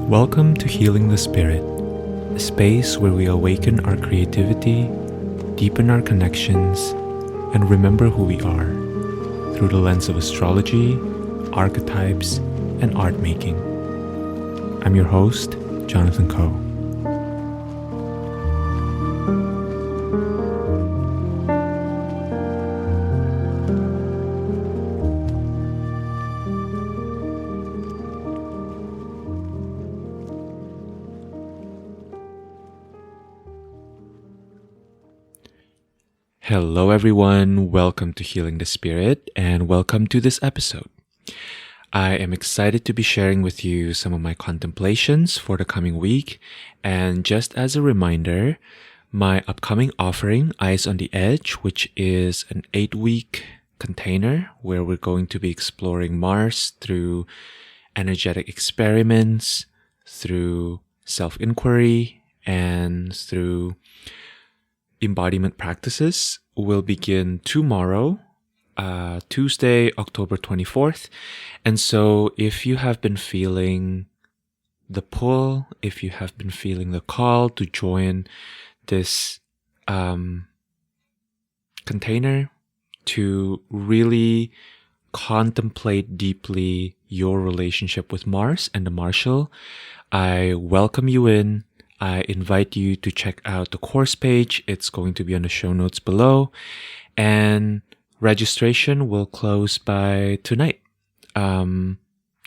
Welcome to Healing the Spirit, a space where we awaken our creativity, deepen our connections, and remember who we are through the lens of astrology, archetypes, and art making. I'm your host, Jonathan Coe. Hello everyone, welcome to Healing the Spirit and welcome to this episode. I am excited to be sharing with you some of my contemplations for the coming week, and just as a reminder, my upcoming offering, Eyes on the Edge, which is an 8-week container where we're going to be exploring Mars through energetic experiments, through self-inquiry, and through embodiment practices, will begin tomorrow, Tuesday, October 24th. And so if you have been feeling the pull, if you have been feeling the call to join this container to really contemplate deeply your relationship with Mars and the Martial, I welcome you in. I invite you to check out the course page. It's going to be on the show notes below. And registration will close by tonight,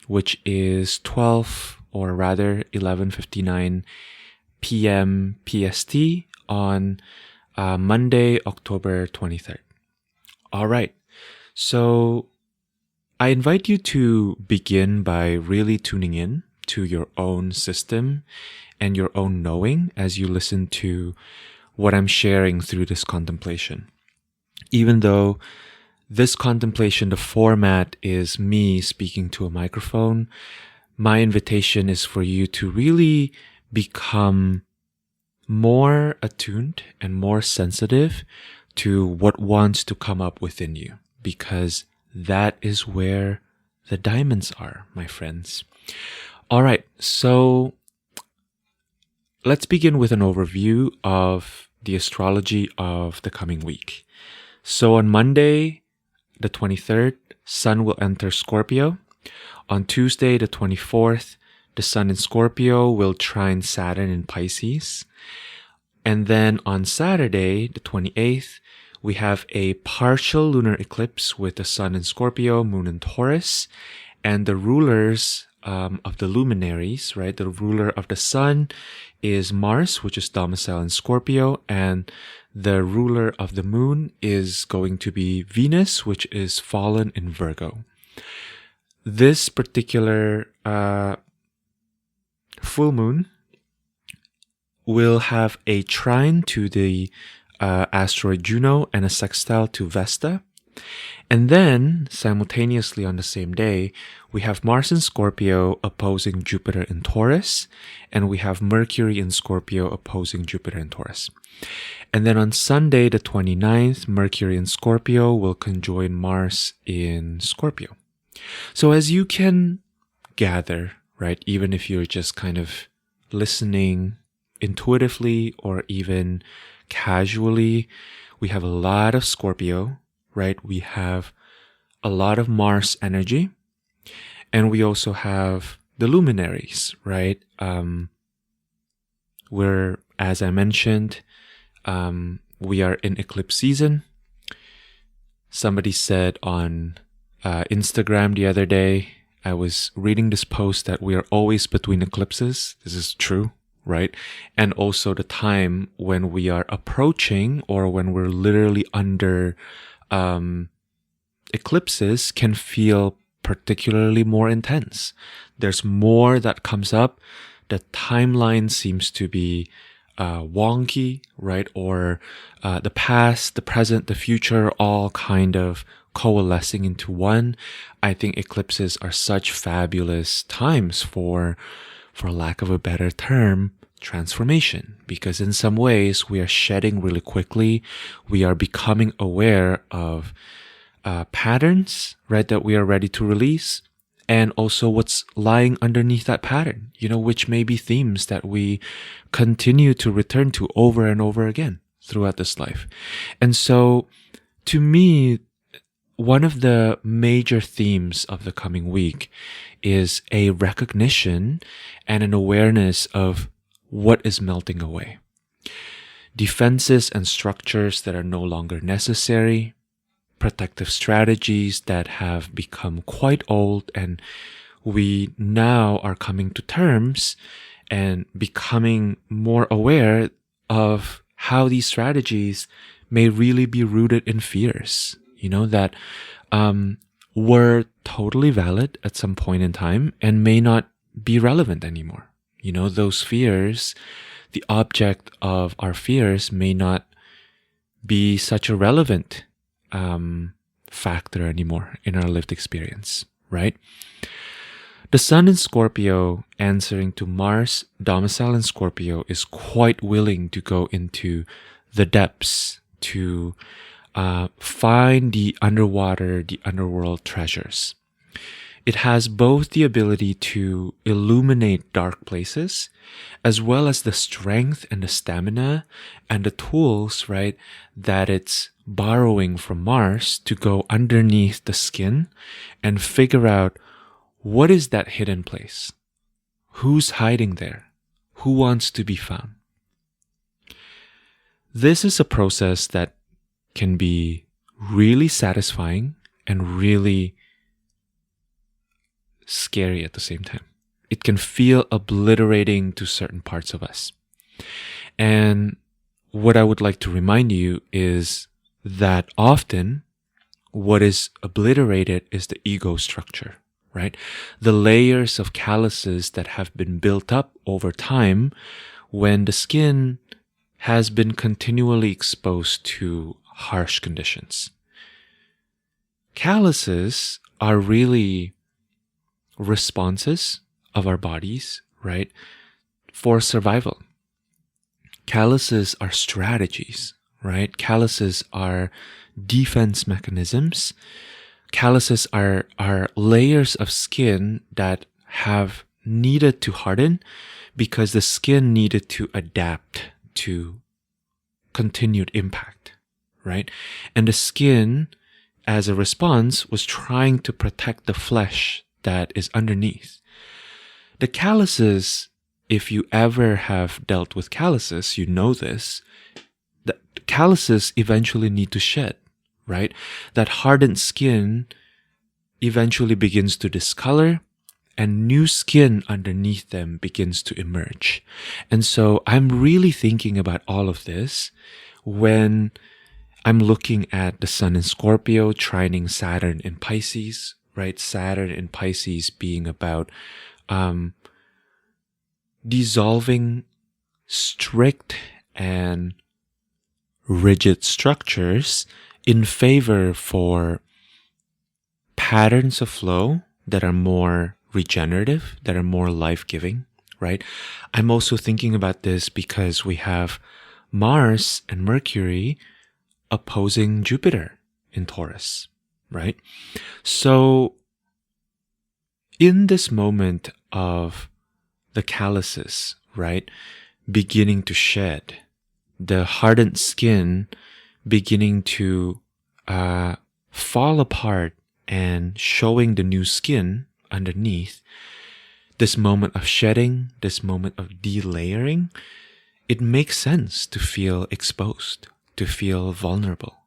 which is 11:59 p.m. PST on Monday, October 23rd. All right. So I invite you to begin by really tuning in to your own system and your own knowing as you listen to what I'm sharing through this contemplation. Even though this contemplation, the format is me speaking to a microphone, my invitation is for you to really become more attuned and more sensitive to what wants to come up within you, because that is where the diamonds are, my friends. All right, so let's begin with an overview of the astrology of the coming week. So on Monday, the 23rd, Sun will enter Scorpio. On Tuesday, the 24th, the Sun in Scorpio will trine Saturn in Pisces. And then on Saturday, the 28th, we have a partial lunar eclipse with the Sun in Scorpio, Moon in Taurus, and the rulers of the luminaries, right? The ruler of the Sun is Mars, which is domiciled in Scorpio, and the ruler of the Moon is going to be Venus, which is fallen in Virgo. This particular full moon will have a trine to the asteroid Juno and a sextile to Vesta. And then, simultaneously on the same day, we have Mars in Scorpio opposing Jupiter in Taurus, and we have Mercury in Scorpio opposing Jupiter in Taurus. And then on Sunday, the 29th, Mercury in Scorpio will conjoin Mars in Scorpio. So as you can gather, right, even if you're just kind of listening intuitively or even casually, we have a lot of Scorpio, right? We have a lot of Mars energy, and we also have the luminaries, right? Where, as I mentioned, we are in eclipse season. Somebody said on Instagram the other day, I was reading this post that we are always between eclipses. This is true, right? And also the time when we are approaching or when we're literally under eclipses can feel particularly more intense. There's more that comes up. The timeline seems to be wonky, right? Or the past, the present, the future, all kind of coalescing into one. I think eclipses are such fabulous times for lack of a better term, transformation, because in some ways we are shedding really quickly. We are becoming aware of patterns, right, that we are ready to release. and also what's lying underneath that pattern, which may be themes that we continue to return to over and over again throughout this life. And so, to me, one of the major themes of the coming week is a recognition and an awareness of what is melting away. Defenses and structures that are no longer necessary, protective strategies that have become quite old, and we now are coming to terms and becoming more aware of how these strategies may really be rooted in fears, that were totally valid at some point in time and may not be relevant anymore. Those fears, the object of our fears may not be such a relevant factor anymore in our lived experience, right? The sun in Scorpio, answering to Mars domicile in Scorpio, is quite willing to go into the depths to find the underworld treasures. It has both the ability to illuminate dark places, as well as the strength and the stamina and the tools, right, that it's borrowing from Mars to go underneath the skin and figure out what is that hidden place? Who's hiding there? Who wants to be found? This is a process that can be really satisfying and really scary at the same time. It can feel obliterating to certain parts of us. And what I would like to remind you is that often what is obliterated is the ego structure, right? The layers of calluses that have been built up over time when the skin has been continually exposed to harsh conditions. Calluses are really responses of our bodies, right, for survival. Calluses are strategies, right? Calluses are defense mechanisms. Calluses are layers of skin that have needed to harden because the skin needed to adapt to continued impact, right? And the skin, as a response, was trying to protect the flesh that is underneath. The calluses, if you ever have dealt with calluses, you know this, the calluses eventually need to shed, right? That hardened skin eventually begins to discolor and new skin underneath them begins to emerge. And so I'm really thinking about all of this when I'm looking at the sun in Scorpio trining Saturn in Pisces, right? Saturn in Pisces being about dissolving strict and rigid structures in favor for patterns of flow that are more regenerative, that are more life-giving, right? I'm also thinking about this because we have Mars and Mercury opposing Jupiter in Taurus, right? So in this moment of the calluses, right, beginning to shed, the hardened skin beginning to fall apart and showing the new skin underneath, this moment of shedding, this moment of delayering, it makes sense to feel exposed, to feel vulnerable.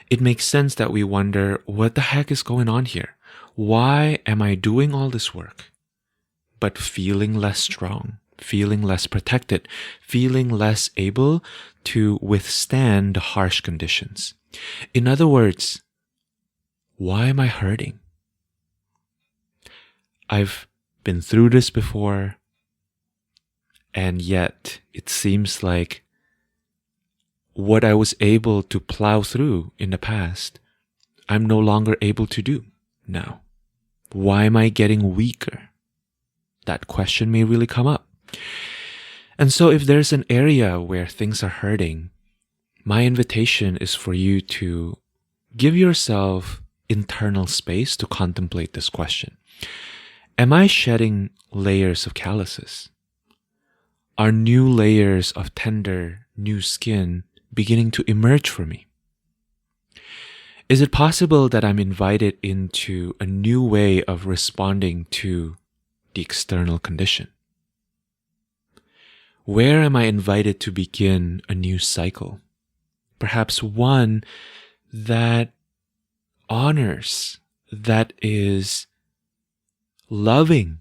It makes sense that we wonder, what the heck is going on here? Why am I doing all this work, but feeling less strong, feeling less protected, feeling less able to withstand the harsh conditions? In other words, why am I hurting? I've been through this before, and yet it seems like what I was able to plow through in the past, I'm no longer able to do now. Why am I getting weaker? That question may really come up. And so if there's an area where things are hurting, my invitation is for you to give yourself internal space to contemplate this question. Am I shedding layers of calluses? Are new layers of tender, new skin beginning to emerge for me? Is it possible that I'm invited into a new way of responding to the external condition? Where am I invited to begin a new cycle? Perhaps one that honors, that is loving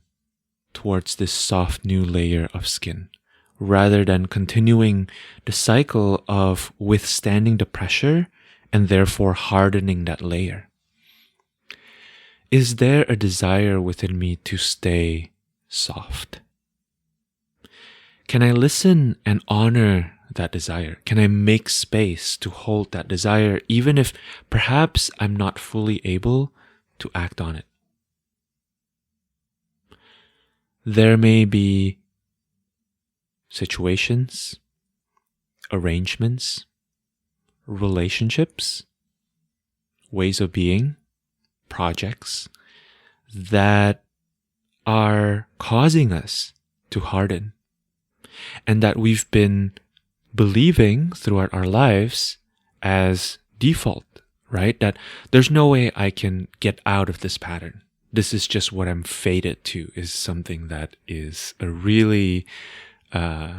towards this soft new layer of skin, rather than continuing the cycle of withstanding the pressure and therefore hardening that layer. Is there a desire within me to stay soft? Can I listen and honor that desire? Can I make space to hold that desire, even if perhaps I'm not fully able to act on it? There may be situations, arrangements, relationships, ways of being, projects that are causing us to harden, and that we've been believing throughout our lives as default, right? That there's no way I can get out of this pattern. This is just what I'm fated to, is something that is a really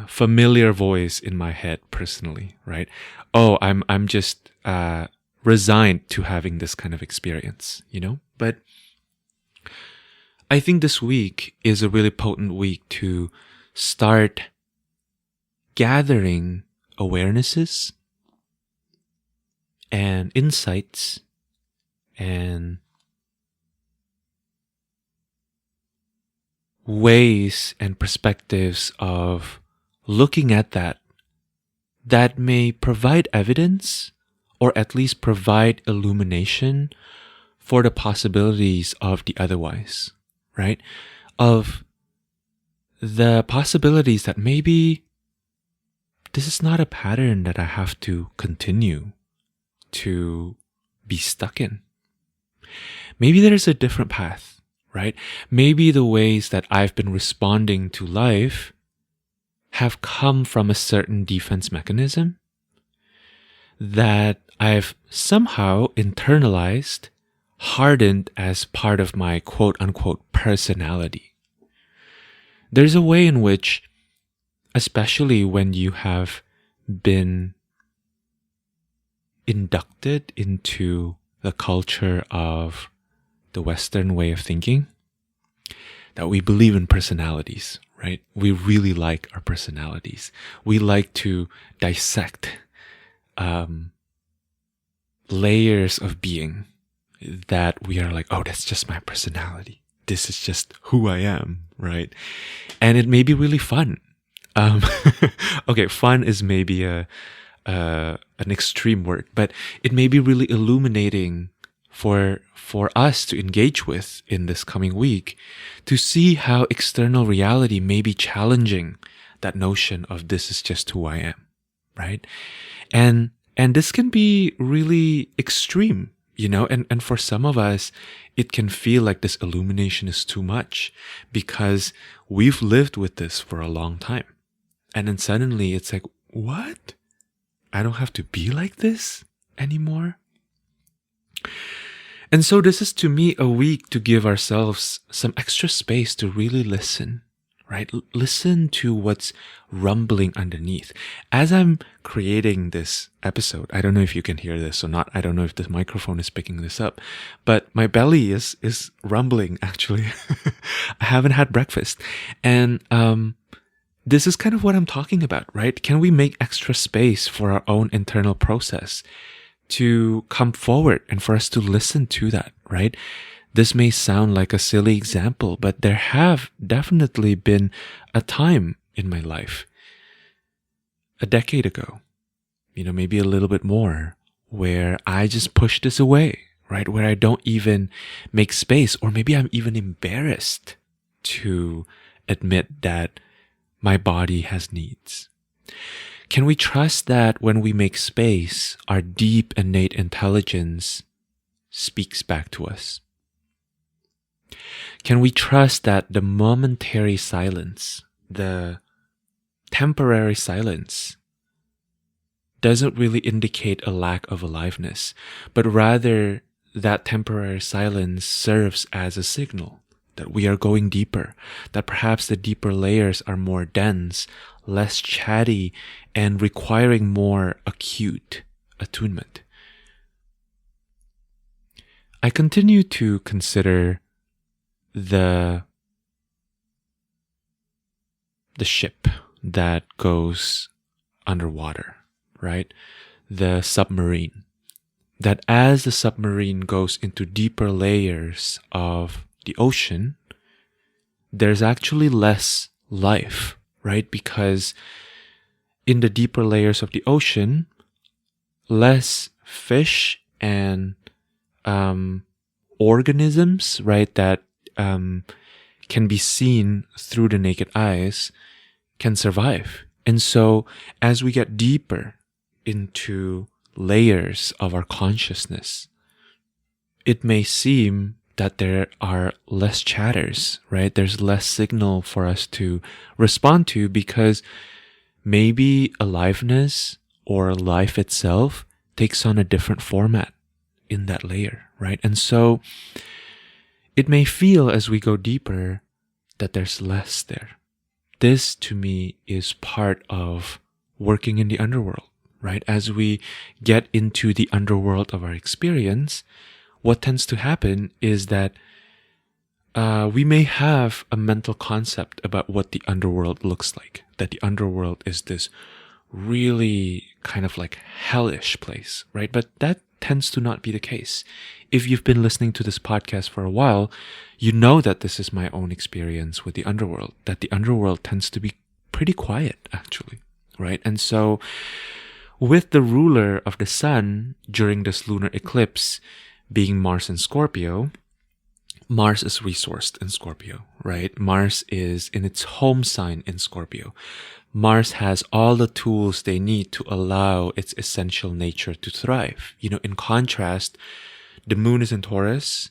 familiar voice in my head personally, right? Oh, I'm just resigned to having this kind of experience, you know? But I think this week is a really potent week to start gathering awarenesses and insights and ways and perspectives of looking at that may provide evidence, or at least provide illumination for the possibilities of the otherwise, right? Of the possibilities that maybe this is not a pattern that I have to continue to be stuck in. Maybe there's a different path, right? Maybe the ways that I've been responding to life have come from a certain defense mechanism that I've somehow internalized, hardened as part of my quote-unquote personality. There's a way in which, especially when you have been inducted into the culture of the Western way of thinking, that we believe in personalities, right? We really like our personalities. We like to dissect layers of being that we are like, oh, that's just my personality. This is just who I am, right? And it may be really fun. Okay, fun is maybe an extreme word, but it may be really illuminating for us to engage with in this coming week, to see how external reality may be challenging that notion of this is just who I am, right? And this can be really extreme, you know, and for some of us, it can feel like this illumination is too much because we've lived with this for a long time. And then suddenly it's like, what? I don't have to be like this anymore? And so this is, to me, a week to give ourselves some extra space to really listen, right? Listen to what's rumbling underneath. As I'm creating this episode, I don't know if you can hear this or not. I don't know if the microphone is picking this up, but my belly is rumbling, actually. I haven't had breakfast. And this is kind of what I'm talking about, right? Can we make extra space for our own internal process to come forward and for us to listen to that, right? This may sound like a silly example, but there have definitely been a time in my life, a decade ago, you know, maybe a little bit more, where I just push this away, right? Where I don't even make space, or maybe I'm even embarrassed to admit that my body has needs. Can we trust that when we make space, our deep innate intelligence speaks back to us? Can we trust that the momentary silence, the temporary silence, doesn't really indicate a lack of aliveness, but rather that temporary silence serves as a signal that we are going deeper, that perhaps the deeper layers are more dense, less chatty, and requiring more acute attunement? I continue to consider the ship that goes underwater, right? The submarine. That as the submarine goes into deeper layers of the ocean, there's actually less life, right? Because in the deeper layers of the ocean, less fish and organisms, right, that can be seen through the naked eyes can survive. And so as we get deeper into layers of our consciousness, it may seem that there are less chatters, right? There's less signal for us to respond to because maybe aliveness or life itself takes on a different format in that layer, right? And so it may feel as we go deeper that there's less there. This to me is part of working in the underworld, right? As we get into the underworld of our experience, what tends to happen is that we may have a mental concept about what the underworld looks like, that the underworld is this really kind of like hellish place, right? But that tends to not be the case. If you've been listening to this podcast for a while, you know that this is my own experience with the underworld, that the underworld tends to be pretty quiet, actually, right? And so with the ruler of the sun during this lunar eclipse being Mars in Scorpio, Mars is resourced in Scorpio, right? Mars is in its home sign in Scorpio. Mars has all the tools they need to allow its essential nature to thrive. You know, in contrast, the moon is in Taurus.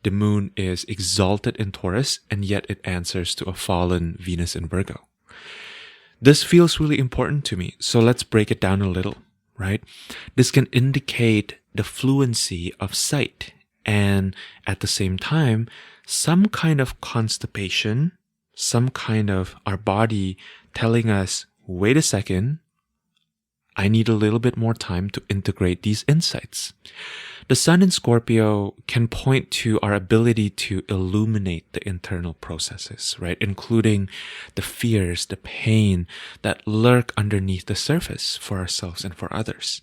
The moon is exalted in Taurus, and yet it answers to a fallen Venus in Virgo. This feels really important to me, so let's break it down a little, right? This can indicate the fluency of sight and at the same time, some kind of constipation, some kind of our body telling us, wait a second, I need a little bit more time to integrate these insights. The sun in Scorpio can point to our ability to illuminate the internal processes, right? Including the fears, the pain that lurk underneath the surface for ourselves and for others.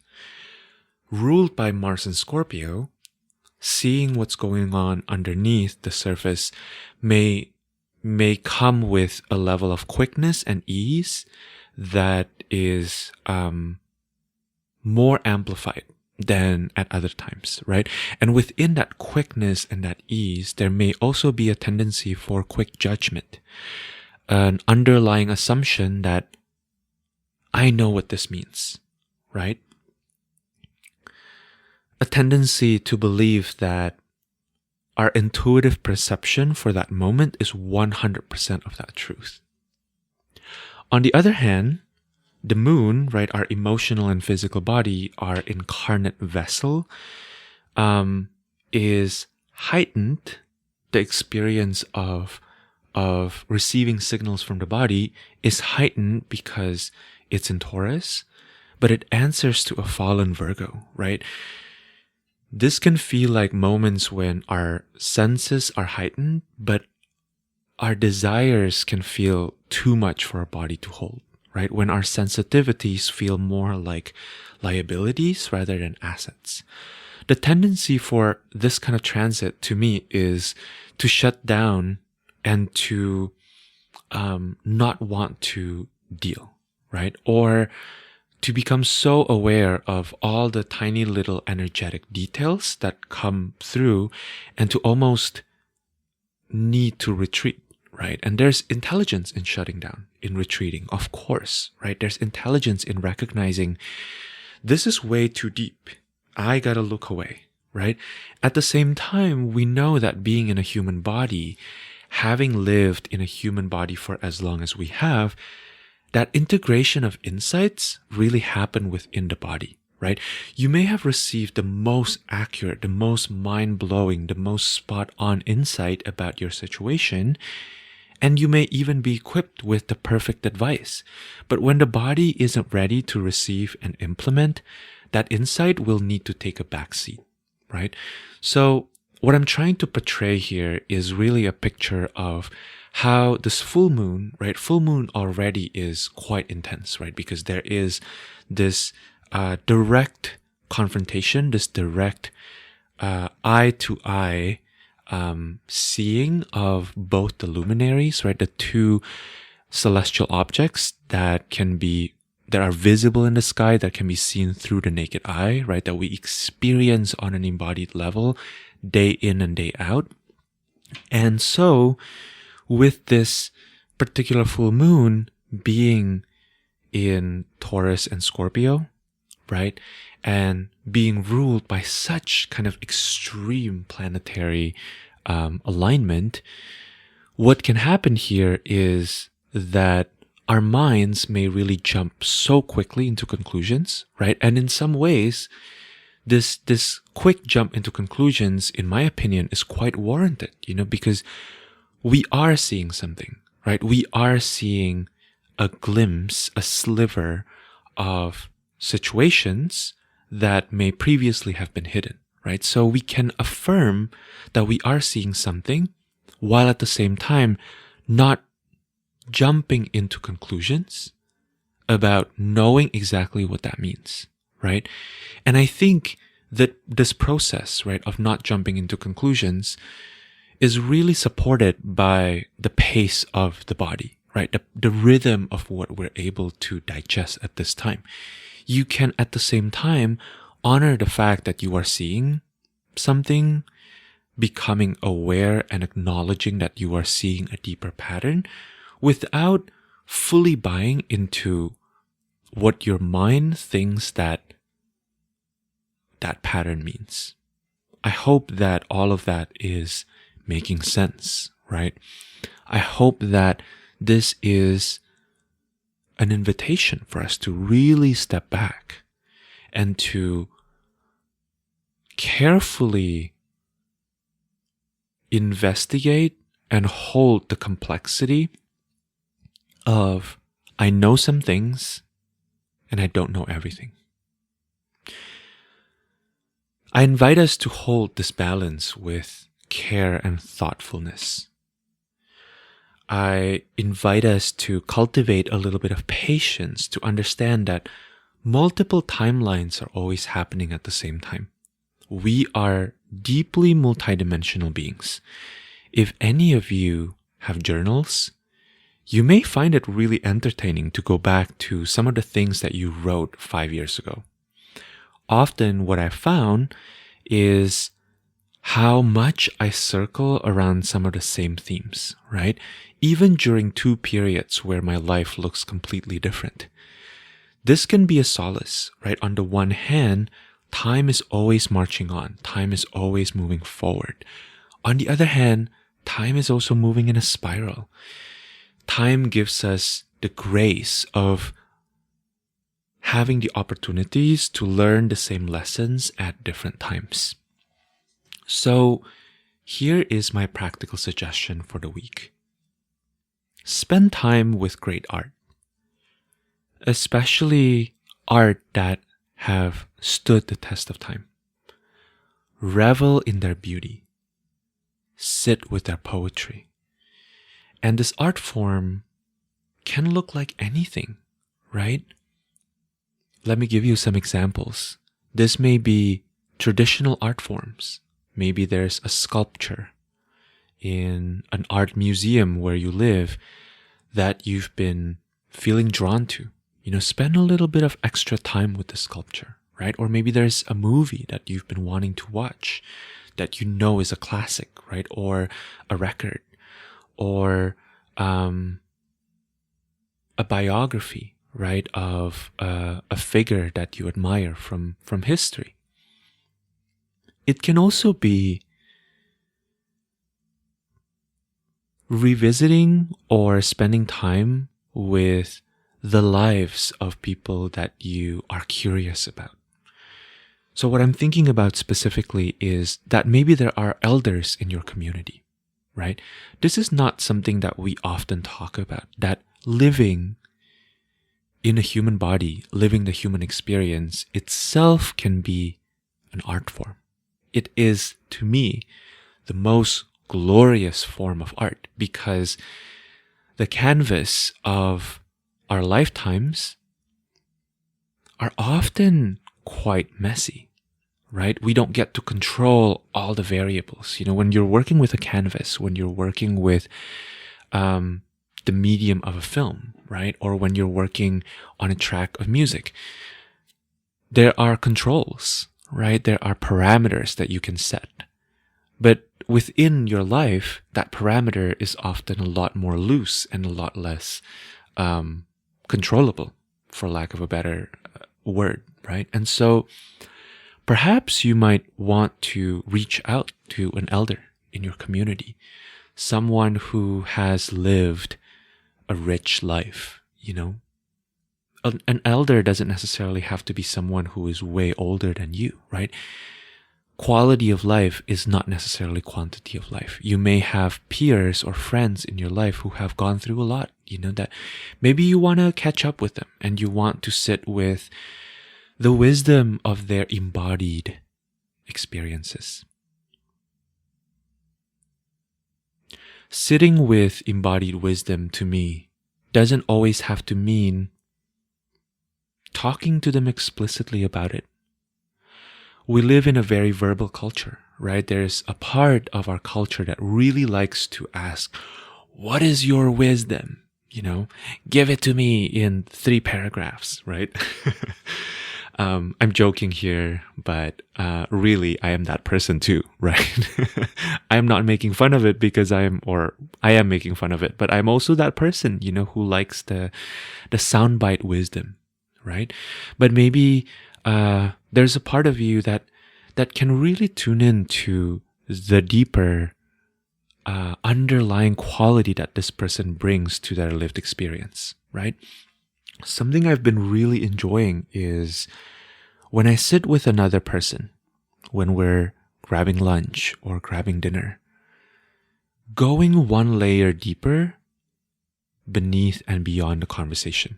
Ruled by Mars in Scorpio, seeing what's going on underneath the surface may come with a level of quickness and ease that is more amplified than at other times, right? And within that quickness and that ease, there may also be a tendency for quick judgment, an underlying assumption that I know what this means, right? A tendency to believe that our intuitive perception for that moment is 100% of that truth. On the other hand, the moon, right, our emotional and physical body, our incarnate vessel, is heightened. The experience of receiving signals from the body is heightened because it's in Taurus, but it answers to a fallen Virgo, right? This can feel like moments when our senses are heightened, but our desires can feel too much for our body to hold, right? When our sensitivities feel more like liabilities rather than assets. The tendency for this kind of transit to me is to shut down and to not want to deal, right? Or to become so aware of all the tiny little energetic details that come through and to almost need to retreat, right? And there's intelligence in shutting down, in retreating, of course, right? There's intelligence in recognizing this is way too deep. I gotta look away, right? At the same time, we know that being in a human body, having lived in a human body for as long as we have, that integration of insights really happen within the body, right? You may have received the most accurate, the most mind-blowing, the most spot-on insight about your situation, and you may even be equipped with the perfect advice. But when the body isn't ready to receive and implement, that insight will need to take a backseat, right? So what I'm trying to portray here is really a picture of how this full moon, right? Full moon already is quite intense, right? Because there is this direct confrontation, this direct eye to eye seeing of both the luminaries, right? The two celestial objects that are visible in the sky, that can be seen through the naked eye, right? That we experience on an embodied level day in and day out. And so with this particular full moon being in Taurus and Scorpio, right? And being ruled by such kind of extreme planetary alignment, what can happen here is that our minds may really jump so quickly into conclusions, right? And in some ways, this quick jump into conclusions, in my opinion, is quite warranted, because we are seeing something, right? We are seeing a glimpse, a sliver of situations that may previously have been hidden, right? So we can affirm that we are seeing something while at the same time not jumping into conclusions about knowing exactly what that means, right? And I think that this process, right, of not jumping into conclusions is really supported by the pace of the body, right? The rhythm of what we're able to digest at this time. You can at the same time honor the fact that you are seeing something, becoming aware and acknowledging that you are seeing a deeper pattern without fully buying into what your mind thinks that pattern means. I hope that all of that is making sense, right? I hope that this is an invitation for us to really step back and to carefully investigate and hold the complexity of, I know some things and I don't know everything. I invite us to hold this balance with care and thoughtfulness. I invite us to cultivate a little bit of patience to understand that multiple timelines are always happening at the same time. We are deeply multidimensional beings. If any of you have journals, you may find it really entertaining to go back to some of the things that you wrote 5 years ago. Often what I found is how much I circle around some of the same themes, right? Even during 2 periods where my life looks completely different. This can be a solace, right? On the one hand, time is always marching on. Time is always moving forward. On the other hand, time is also moving in a spiral. Time gives us the grace of having the opportunities to learn the same lessons at different times. So here is my practical suggestion for the week. Spend time with great art, especially art that have stood the test of time. Revel in their beauty. Sit with their poetry. And this art form can look like anything, right? Let me give you some examples. This may be traditional art forms. Maybe there's a sculpture in an art museum where you live that you've been feeling drawn to. Spend a little bit of extra time with the sculpture, right? Or maybe there's a movie that you've been wanting to watch that you know is a classic, right? Or a record, or a biography, right, of a figure that you admire from history. it can also be revisiting or spending time with the lives of people that you are curious about. So what I'm thinking about specifically is that maybe there are elders in your community, right? This is not something that we often talk about, that living in a human body, living the human experience itself can be an art form. It is, to me, the most glorious form of art, because the canvas of our lifetimes are often quite messy, right? We don't get to control all the variables. You know, when you're working with a canvas, when you're working with the medium of a film, right? Or when you're working on a track of music, there are controls, right? There are parameters that you can set. But within your life, that parameter is often a lot more loose and a lot less controllable, for lack of a better word, right? And so perhaps you might want to reach out to an elder in your community, someone who has lived a rich life, you know? An elder doesn't necessarily have to be someone who is way older than you, right? Quality of life is not necessarily quantity of life. You may have peers or friends in your life who have gone through a lot, you know, that maybe you want to catch up with them and you want to sit with the wisdom of their embodied experiences. Sitting with embodied wisdom, to me, doesn't always have to mean talking to them explicitly about it. We live in a very verbal culture, right? There's a part of our culture that really likes to ask, what is your wisdom? You know, give it to me in 3 paragraphs, right? I'm joking here, but really, I am that person too, right? I am not making fun of it because I am making fun of it, but I'm also that person, you know, who likes the soundbite wisdom, right? But maybe there's a part of you that can really tune in to the deeper underlying quality that this person brings to their lived experience, right? Something I've been really enjoying is when I sit with another person, when we're grabbing lunch or grabbing dinner, going one layer deeper beneath and beyond the conversation.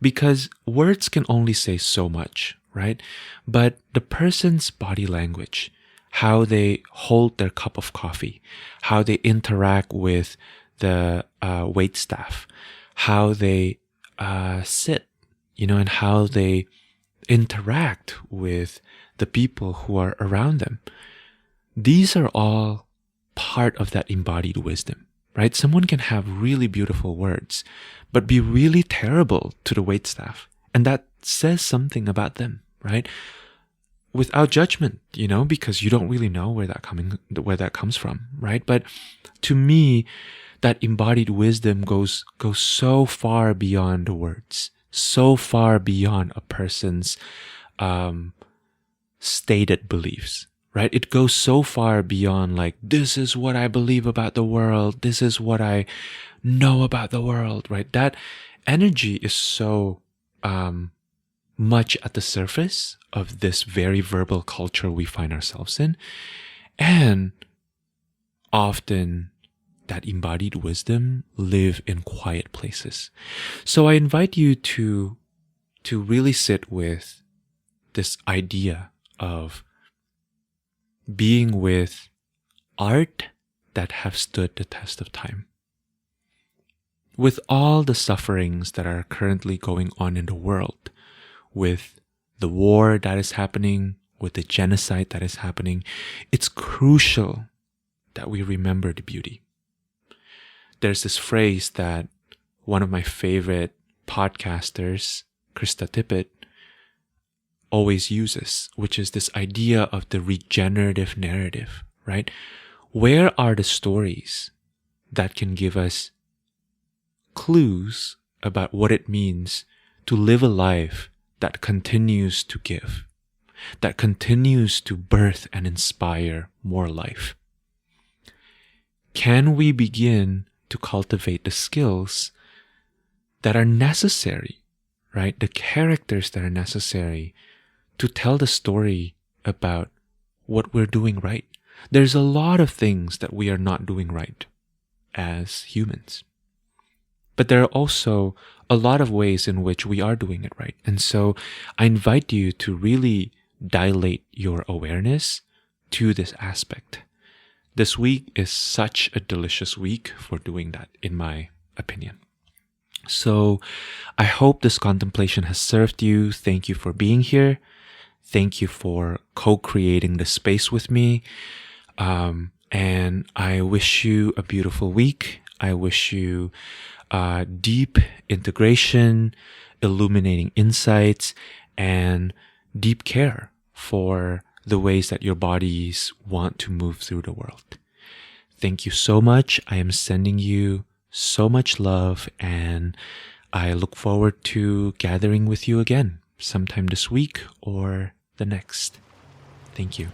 Because words can only say so much, right? But the person's body language, how they hold their cup of coffee, how they interact with the wait staff, how they sit, you know, and how they interact with the people who are around them. These are all part of that embodied wisdom, right? Someone can have really beautiful words, but be really terrible to the wait staff. And that says something about them, right? Without judgment, you know, because you don't really know where that comes from, right? But to me, that embodied wisdom goes so far beyond the words, so far beyond a person's stated beliefs, right? It goes so far beyond like, this is what I believe about the world, this is what I know about the world, right? That energy is so much at the surface of this very verbal culture we find ourselves in. And often that embodied wisdom live in quiet places. So I invite you to really sit with this idea of being with art that have stood the test of time. With all the sufferings that are currently going on in the world, with the war that is happening, with the genocide that is happening, it's crucial that we remember the beauty. There's this phrase that one of my favorite podcasters, Krista Tippett, always uses, which is this idea of the regenerative narrative, right? Where are the stories that can give us clues about what it means to live a life that continues to give? that continues to birth and inspire more life? Can we begin to cultivate the skills that are necessary, right? The characters that are necessary to tell the story about what we're doing right. There's a lot of things that we are not doing right as humans. But there are also a lot of ways in which we are doing it right. And so I invite you to really dilate your awareness to this aspect. This week is such a delicious week for doing that, in my opinion. So I hope this contemplation has served you. Thank you for being here. Thank you for co-creating the space with me. And I wish you a beautiful week. I wish you deep integration, illuminating insights, and deep care for the ways that your bodies want to move through the world. Thank you so much. I am sending you so much love, and I look forward to gathering with you again sometime this week or the next. Thank you.